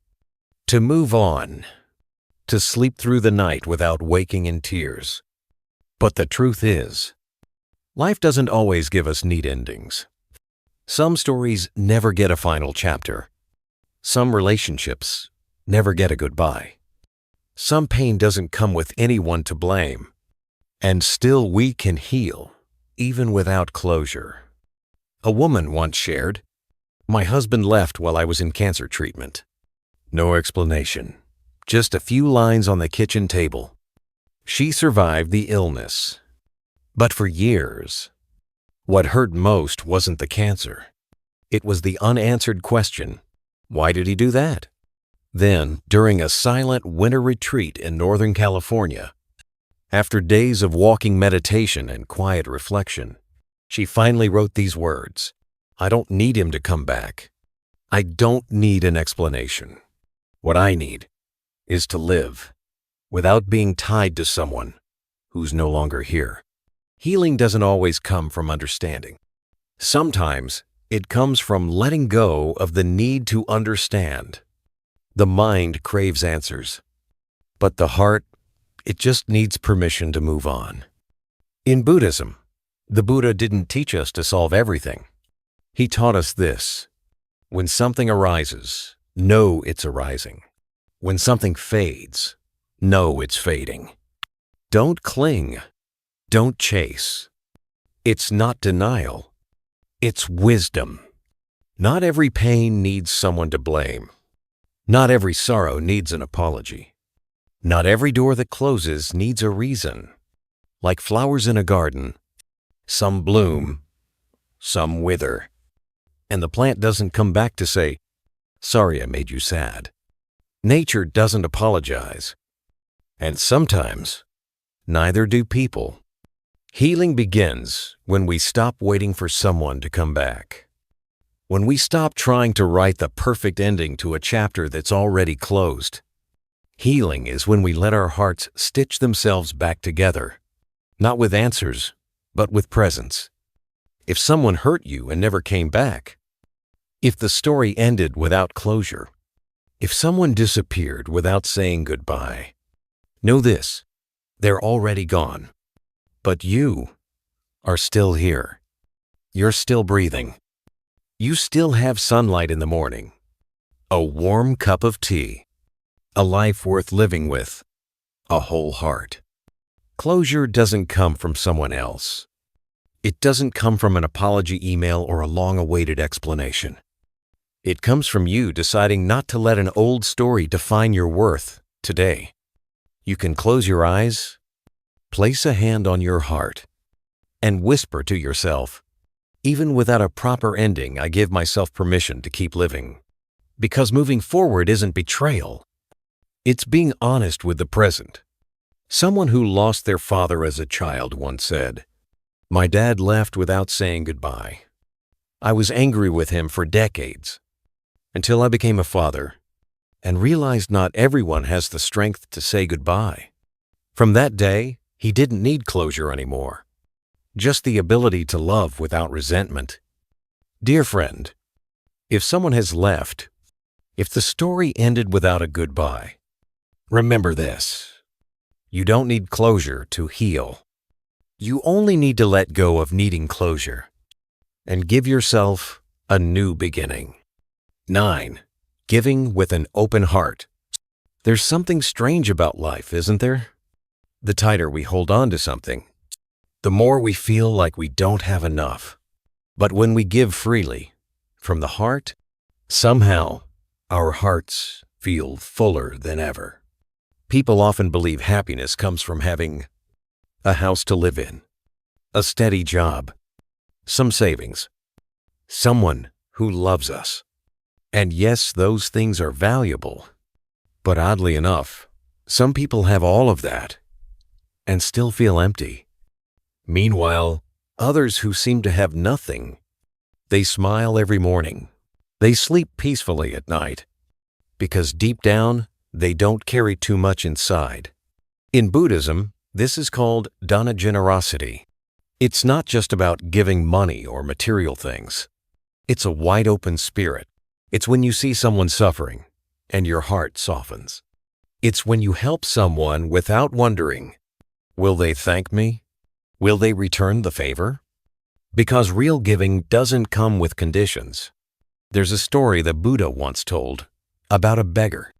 to move on, to sleep through the night without waking in tears. But the truth is, life doesn't always give us neat endings. Some stories never get a final chapter. Some relationships never get a goodbye. Some pain doesn't come with anyone to blame. And still we can heal, even without closure. A woman once shared, "My husband left while I was in cancer treatment. No explanation, just a few lines on the kitchen table. She survived the illness. But for years, what hurt most wasn't the cancer. It was the unanswered question, why did he do that?" Then, during a silent winter retreat in Northern California, after days of walking meditation and quiet reflection, she finally wrote these words, "I don't need him to come back. I don't need an explanation. What I need is to live." without being tied to someone who's no longer here. Healing doesn't always come from understanding. Sometimes it comes from letting go of the need to understand. The mind craves answers, but the heart, it just needs permission to move on. In Buddhism, the Buddha didn't teach us to solve everything. He taught us this: when something arises, know it's arising. When something fades, know it's fading. Don't cling. Don't chase. It's not denial. It's wisdom. Not every pain needs someone to blame. Not every sorrow needs an apology. Not every door that closes needs a reason. Like flowers in a garden, some bloom, some wither. And the plant doesn't come back to say, "Sorry I made you sad." Nature doesn't apologize. And sometimes, neither do people. Healing begins when we stop waiting for someone to come back. When we stop trying to write the perfect ending to a chapter that's already closed. Healing is when we let our hearts stitch themselves back together, not with answers, but with presence. If someone hurt you and never came back, if the story ended without closure, if someone disappeared without saying goodbye, know this: they're already gone. But you are still here. You're still breathing. You still have sunlight in the morning, a warm cup of tea, a life worth living with, a whole heart. Closure doesn't come from someone else. It doesn't come from an apology email or a long-awaited explanation. It comes from you deciding not to let an old story define your worth today. You can close your eyes, place a hand on your heart, and whisper to yourself, "Even without a proper ending, I give myself permission to keep living." Because moving forward isn't betrayal. It's being honest with the present. Someone who lost their father as a child once said, "My dad left without saying goodbye. I was angry with him for decades, until I became a father and realized not everyone has the strength to say goodbye." From that day, he didn't need closure anymore, just the ability to love without resentment. Dear friend, if someone has left, if the story ended without a goodbye, remember this: you don't need closure to heal. You only need to let go of needing closure and give yourself a new beginning. 9. Giving with an open heart. There's something strange about life, isn't there? The tighter we hold on to something, the more we feel like we don't have enough. But when we give freely, from the heart, somehow our hearts feel fuller than ever. People often believe happiness comes from having a house to live in, a steady job, some savings, someone who loves us. And yes, those things are valuable. But oddly enough, some people have all of that and still feel empty. Meanwhile, others who seem to have nothing, they smile every morning. They sleep peacefully at night because deep down, they don't carry too much inside. In Buddhism, this is called dana generosity. It's not just about giving money or material things. It's a wide open spirit. It's when you see someone suffering and your heart softens. It's when you help someone without wondering, will they thank me? Will they return the favor? Because real giving doesn't come with conditions. There's a story the Buddha once told about a beggar.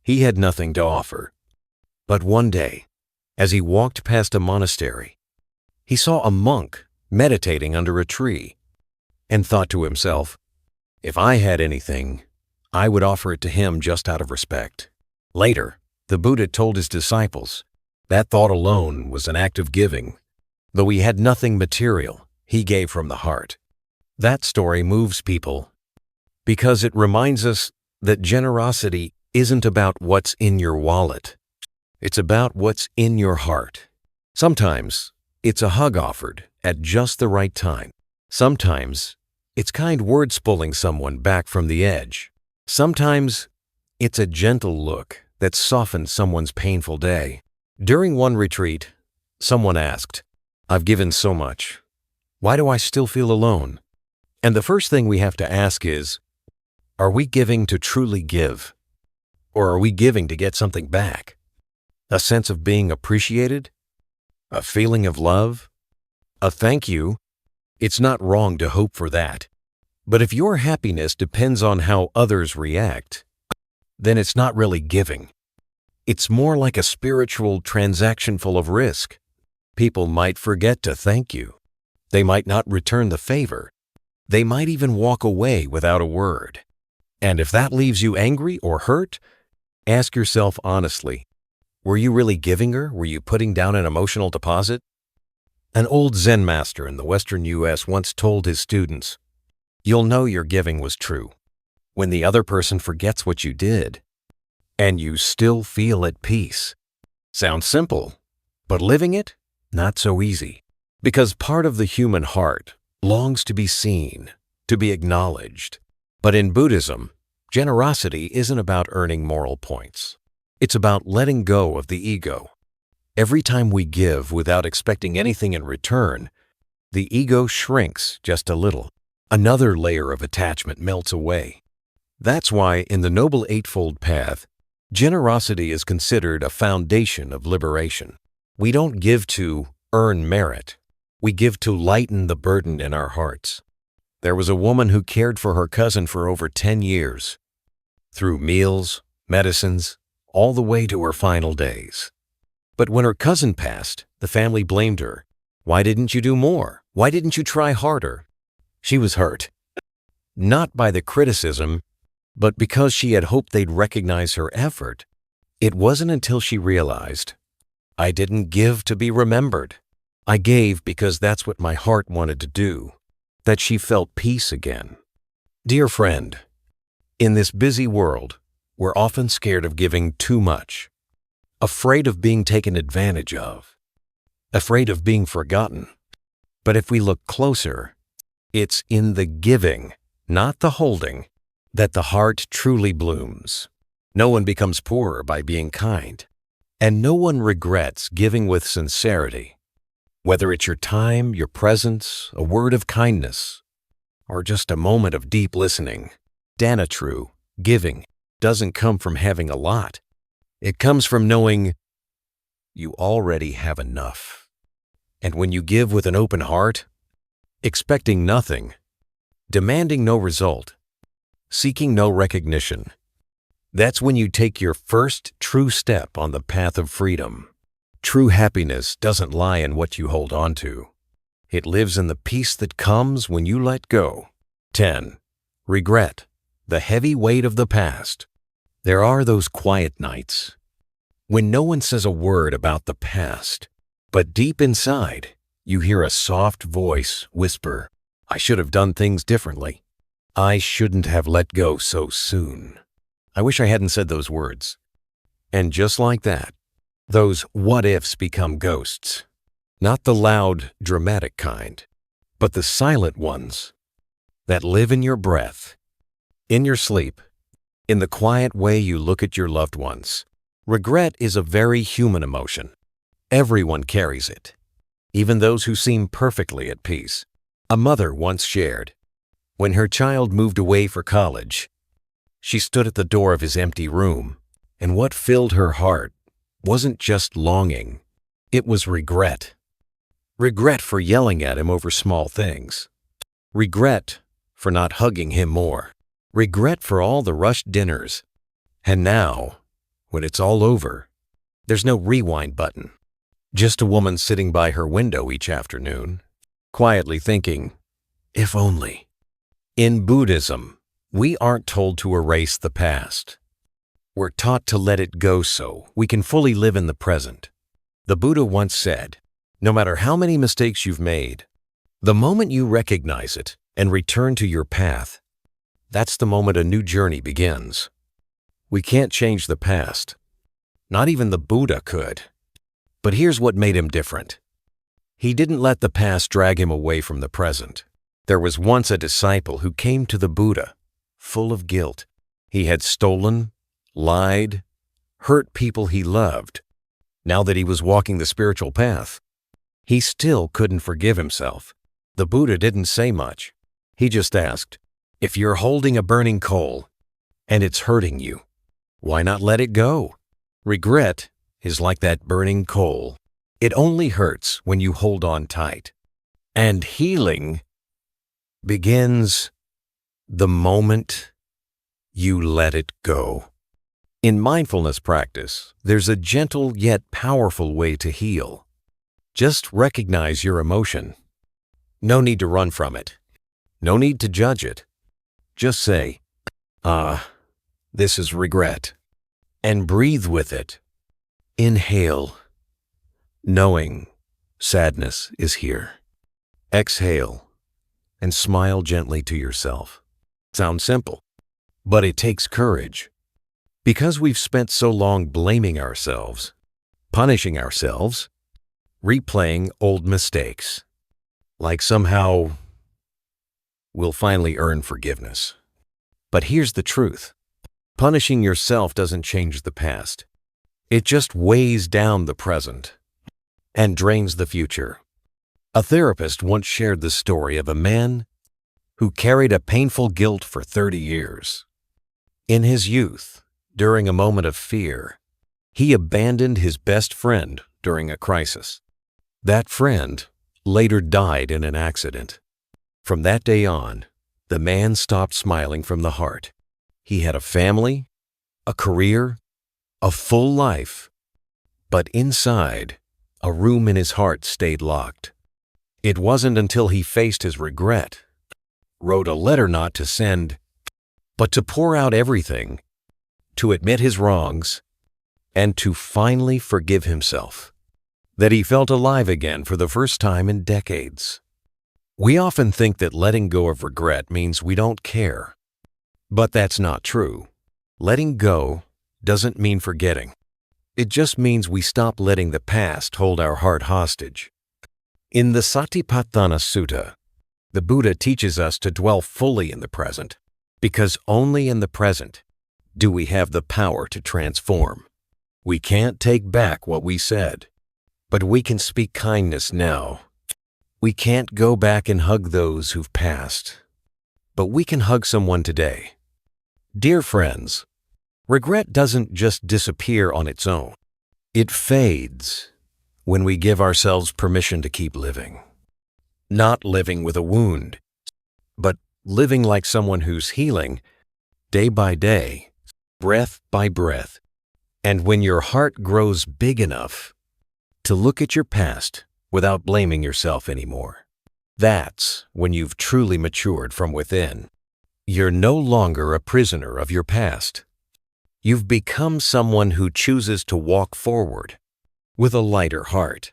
He had nothing to offer. But one day, as he walked past a monastery, he saw a monk meditating under a tree and thought to himself, if I had anything, I would offer it to him just out of respect. Later, the Buddha told his disciples that thought alone was an act of giving. Though he had nothing material, he gave from the heart. That story moves people because it reminds us that generosity isn't about what's in your wallet. It's about what's in your heart. Sometimes it's a hug offered at just the right time. Sometimes it's kind words pulling someone back from the edge. Sometimes it's a gentle look that softened someone's painful day. During one retreat, someone asked, "I've given so much. Why do I still feel alone?" And the first thing we have to ask is, are we giving to truly give? Or are we giving to get something back? A sense of being appreciated? A feeling of love? A thank you? It's not wrong to hope for that. But if your happiness depends on how others react, then it's not really giving. It's more like a spiritual transaction full of risk. People might forget to thank you. They might not return the favor. They might even walk away without a word. And if that leaves you angry or hurt, ask yourself honestly, were you really giving or were you putting down an emotional deposit? An old Zen master in the Western U.S. once told his students, "You'll know your giving was true when the other person forgets what you did, and you still feel at peace." Sounds simple, but living it, not so easy. Because part of the human heart longs to be seen, to be acknowledged. But in Buddhism, generosity isn't about earning moral points. It's about letting go of the ego. Every time we give without expecting anything in return, the ego shrinks just a little. Another layer of attachment melts away. That's why in the Noble Eightfold Path, generosity is considered a foundation of liberation. We don't give to earn merit. We give to lighten the burden in our hearts. There was a woman who cared for her cousin for over 10 years, through meals, medicines, all the way to her final days. But when her cousin passed, the family blamed her. "Why didn't you do more? Why didn't you try harder?" She was hurt, not by the criticism, but because she had hoped they'd recognize her effort. It wasn't until she realized, "I didn't give to be remembered. I gave because that's what my heart wanted to do," that she felt peace again. Dear friend, in this busy world, we're often scared of giving too much, afraid of being taken advantage of, afraid of being forgotten. But if we look closer, it's in the giving, not the holding, that the heart truly blooms. No one becomes poorer by being kind, and no one regrets giving with sincerity. Whether it's your time, your presence, a word of kindness, or just a moment of deep listening, true giving doesn't come from having a lot. It comes from knowing you already have enough. And when you give with an open heart, expecting nothing, demanding no result, seeking no recognition, that's when you take your first true step on the path of freedom. True happiness doesn't lie in what you hold on to. It lives in the peace that comes when you let go. 10. Regret, the heavy weight of the past. There are those quiet nights when no one says a word about the past, but deep inside, you hear a soft voice whisper, "I should have done things differently. I shouldn't have let go so soon. I wish I hadn't said those words." And just like that, those what-ifs become ghosts. Not the loud, dramatic kind, but the silent ones that live in your breath, in your sleep, in the quiet way you look at your loved ones. Regret is a very human emotion. Everyone carries it, even those who seem perfectly at peace. A mother once shared, when her child moved away for college, she stood at the door of his empty room, and what filled her heart wasn't just longing, it was regret. Regret for yelling at him over small things. Regret for not hugging him more. Regret for all the rushed dinners. And now, when it's all over, there's no rewind button. Just a woman sitting by her window each afternoon, quietly thinking, if only. In Buddhism, we aren't told to erase the past. We're taught to let it go so we can fully live in the present. The Buddha once said, no matter how many mistakes you've made, the moment you recognize it and return to your path, that's the moment a new journey begins. We can't change the past. Not even the Buddha could. But here's what made him different. He didn't let the past drag him away from the present. There was once a disciple who came to the Buddha, full of guilt. He had stolen, lied, hurt people he loved. Now that he was walking the spiritual path, he still couldn't forgive himself. The Buddha didn't say much. He just asked, if you're holding a burning coal and it's hurting you, why not let it go? Regret is like that burning coal. It only hurts when you hold on tight. And healing begins the moment you let it go. In mindfulness practice, there's a gentle yet powerful way to heal. Just recognize your emotion. No need to run from it. No need to judge it. Just say, this is regret, and breathe with it. Inhale, knowing sadness is here. Exhale, and smile gently to yourself. Sounds simple, but it takes courage. Because we've spent so long blaming ourselves, punishing ourselves, replaying old mistakes, like somehow we'll finally earn forgiveness. But here's the truth. Punishing yourself doesn't change the past. It just weighs down the present and drains the future. A therapist once shared the story of a man who carried a painful guilt for 30 years. In his youth, during a moment of fear, he abandoned his best friend during a crisis. That friend later died in an accident. From that day on, the man stopped smiling from the heart. He had a family, a career, a full life, but inside, a room in his heart stayed locked. It wasn't until he faced his regret, wrote a letter not to send, but to pour out everything, to admit his wrongs, and to finally forgive himself, that he felt alive again for the first time in decades. We often think that letting go of regret means we don't care. But that's not true. Letting go doesn't mean forgetting. It just means we stop letting the past hold our heart hostage. In the Satipatthana Sutta, the Buddha teaches us to dwell fully in the present, because only in the present do we have the power to transform. We can't take back what we said, but we can speak kindness now. We can't go back and hug those who've passed, but we can hug someone today. Dear friends, regret doesn't just disappear on its own. It fades when we give ourselves permission to keep living. Not living with a wound, but living like someone who's healing day by day, breath by breath. And when your heart grows big enough to look at your past without blaming yourself anymore, that's when you've truly matured from within. You're no longer a prisoner of your past. You've become someone who chooses to walk forward with a lighter heart.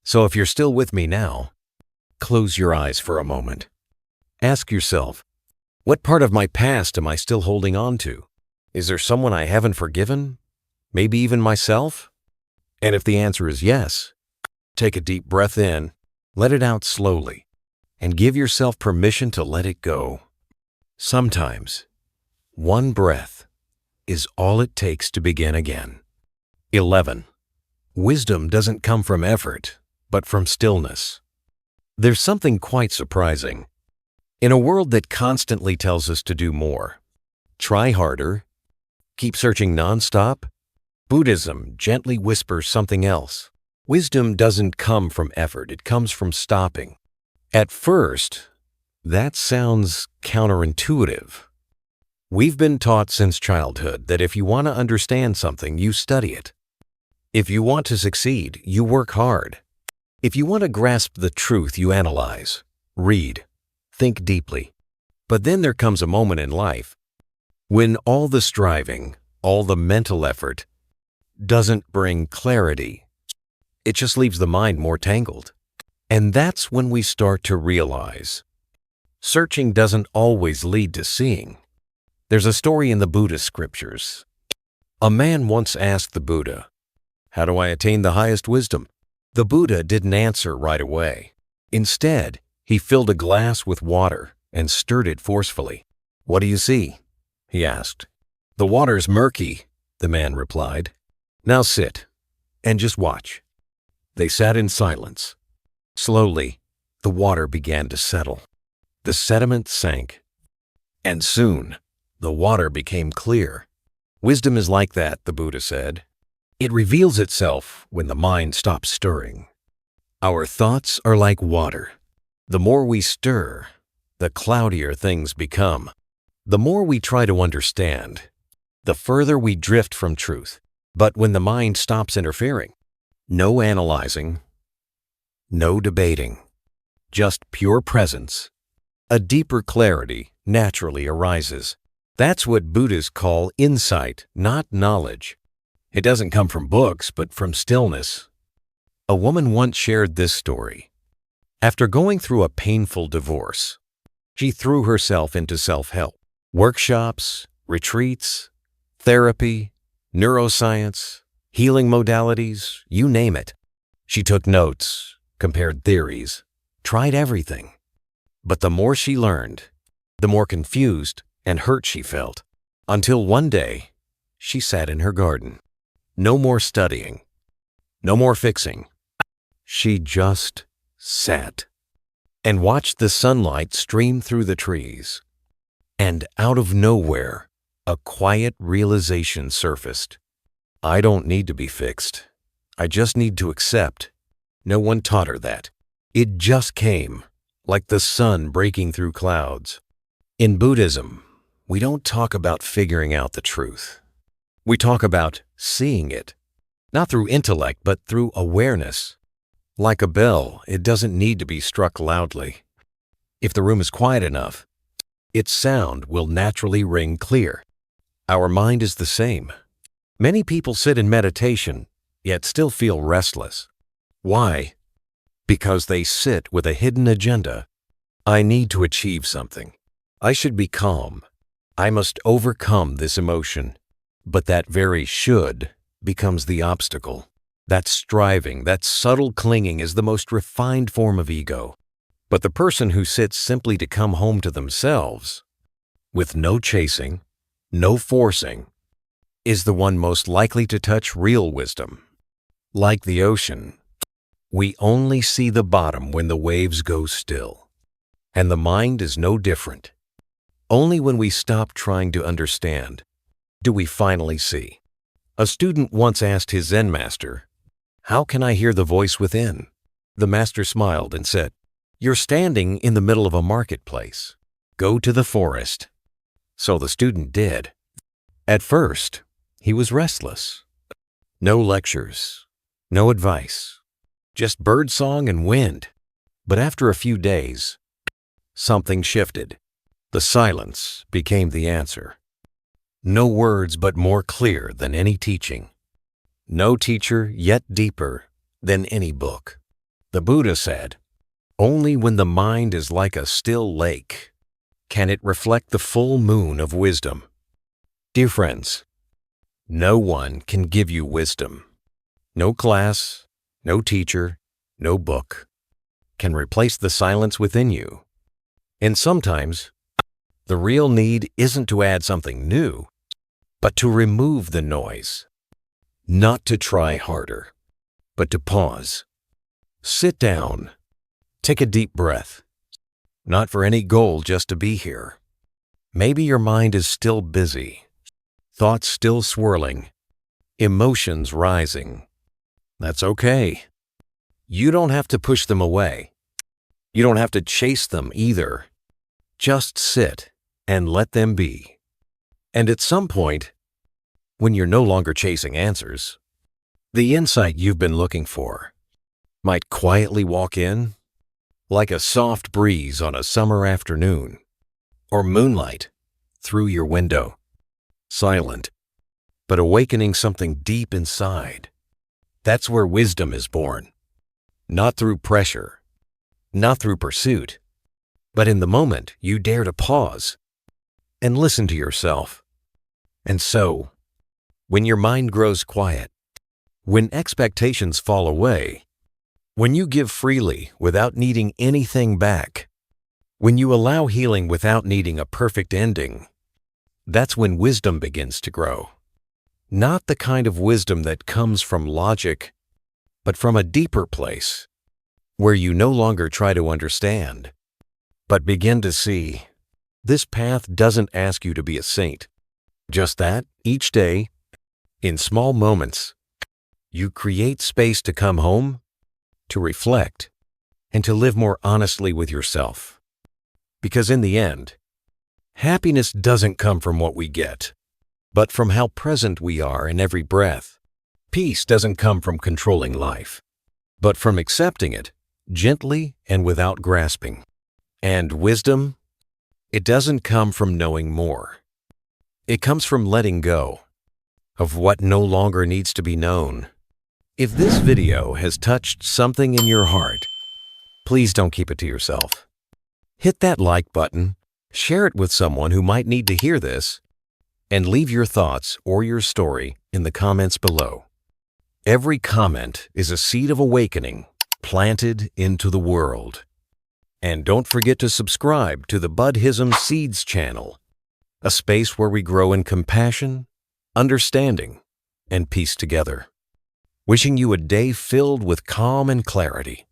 So if you're still with me now, close your eyes for a moment. Ask yourself, what part of my past am I still holding on to? Is there someone I haven't forgiven? Maybe even myself? And if the answer is yes, take a deep breath in, let it out slowly, and give yourself permission to let it go. Sometimes, one breath is all it takes to begin again. 11. Wisdom doesn't come from effort, but from stillness. There's something quite surprising. In a world that constantly tells us to do more, try harder, keep searching nonstop, Buddhism gently whispers something else. Wisdom doesn't come from effort, it comes from stopping. At first, that sounds counterintuitive. We've been taught since childhood that if you want to understand something, you study it. If you want to succeed, you work hard. If you want to grasp the truth, you analyze, read, think deeply. But then there comes a moment in life when all the striving, all the mental effort doesn't bring clarity. It just leaves the mind more tangled. And that's when we start to realize searching doesn't always lead to seeing. There's a story in the Buddhist scriptures. A man once asked the Buddha, "How do I attain the highest wisdom?" The Buddha didn't answer right away. Instead, he filled a glass with water and stirred it forcefully. "What do you see?" he asked. "The water's murky," the man replied. Now sit and just watch." They sat in silence. Slowly, the water began to settle. The sediment sank, and soon the water became clear. Wisdom is like that, the Buddha said. It reveals itself when the mind stops stirring. Our thoughts are like water. The more we stir, the cloudier things become. The more we try to understand, the further we drift from truth. But when the mind stops interfering, no analyzing, no debating, just pure presence, a deeper clarity naturally arises. That's what Buddhists call insight, not knowledge. It doesn't come from books, but from stillness. A woman once shared this story. After going through a painful divorce, she threw herself into self-help, workshops, retreats, therapy, neuroscience, healing modalities, you name it. She took notes, compared theories, tried everything. But the more she learned, the more confused and hurt she felt, until one day she sat in her garden. No more studying, no more fixing. She just sat and watched the sunlight stream through the trees. And out of nowhere, a quiet realization surfaced. I don't need to be fixed. I just need to accept. No one taught her that. It just came, like the sun breaking through clouds. In Buddhism, we don't talk about figuring out the truth. We talk about seeing it, not through intellect, but through awareness. Like a bell, it doesn't need to be struck loudly. If the room is quiet enough, its sound will naturally ring clear. Our mind is the same. Many people sit in meditation, yet still feel restless. Why? Because they sit with a hidden agenda. I need to achieve something. I should be calm. I must overcome this emotion. But that very should becomes the obstacle. That striving, that subtle clinging is the most refined form of ego. But the person who sits simply to come home to themselves, with no chasing, no forcing, is the one most likely to touch real wisdom. Like the ocean, we only see the bottom when the waves go still. And the mind is no different. Only when we stop trying to understand do we finally see. A student once asked his Zen master, "How can I hear the voice within?" The master smiled and said, "You're standing in the middle of a marketplace. Go to the forest." So the student did. At first, he was restless. No lectures, no advice, just birdsong and wind. But after a few days, something shifted. The silence became the answer. No words but more clear than any teaching. No teacher yet deeper than any book. The Buddha said, "Only when the mind is like a still lake can it reflect the full moon of wisdom." Dear friends, no one can give you wisdom. No class, no teacher, no book can replace the silence within you. And sometimes, the real need isn't to add something new, but to remove the noise. Not to try harder, but to pause. Sit down. Take a deep breath. Not for any goal, just to be here. Maybe your mind is still busy, thoughts still swirling, emotions rising. That's okay. You don't have to push them away. You don't have to chase them either. Just sit and let them be. And at some point, when you're no longer chasing answers, the insight you've been looking for might quietly walk in, like a soft breeze on a summer afternoon, or moonlight through your window, silent, but awakening something deep inside. That's where wisdom is born. Not through pressure, not through pursuit, but in the moment you dare to pause and listen to yourself. And so, when your mind grows quiet, when expectations fall away, when you give freely without needing anything back, when you allow healing without needing a perfect ending, that's when wisdom begins to grow. Not the kind of wisdom that comes from logic, but from a deeper place, where you no longer try to understand, but begin to see. This path doesn't ask you to be a saint. Just that, each day, in small moments, you create space to come home, to reflect, and to live more honestly with yourself. Because in the end, happiness doesn't come from what we get, but from how present we are in every breath. Peace doesn't come from controlling life, but from accepting it gently and without grasping. And wisdom, it doesn't come from knowing more. It comes from letting go of what no longer needs to be known. If this video has touched something in your heart, please don't keep it to yourself. Hit that like button, share it with someone who might need to hear this, and leave your thoughts or your story in the comments below. Every comment is a seed of awakening planted into the world. And don't forget to subscribe to the Buddhism Seeds channel, a space where we grow in compassion, understanding, and peace together. Wishing you a day filled with calm and clarity.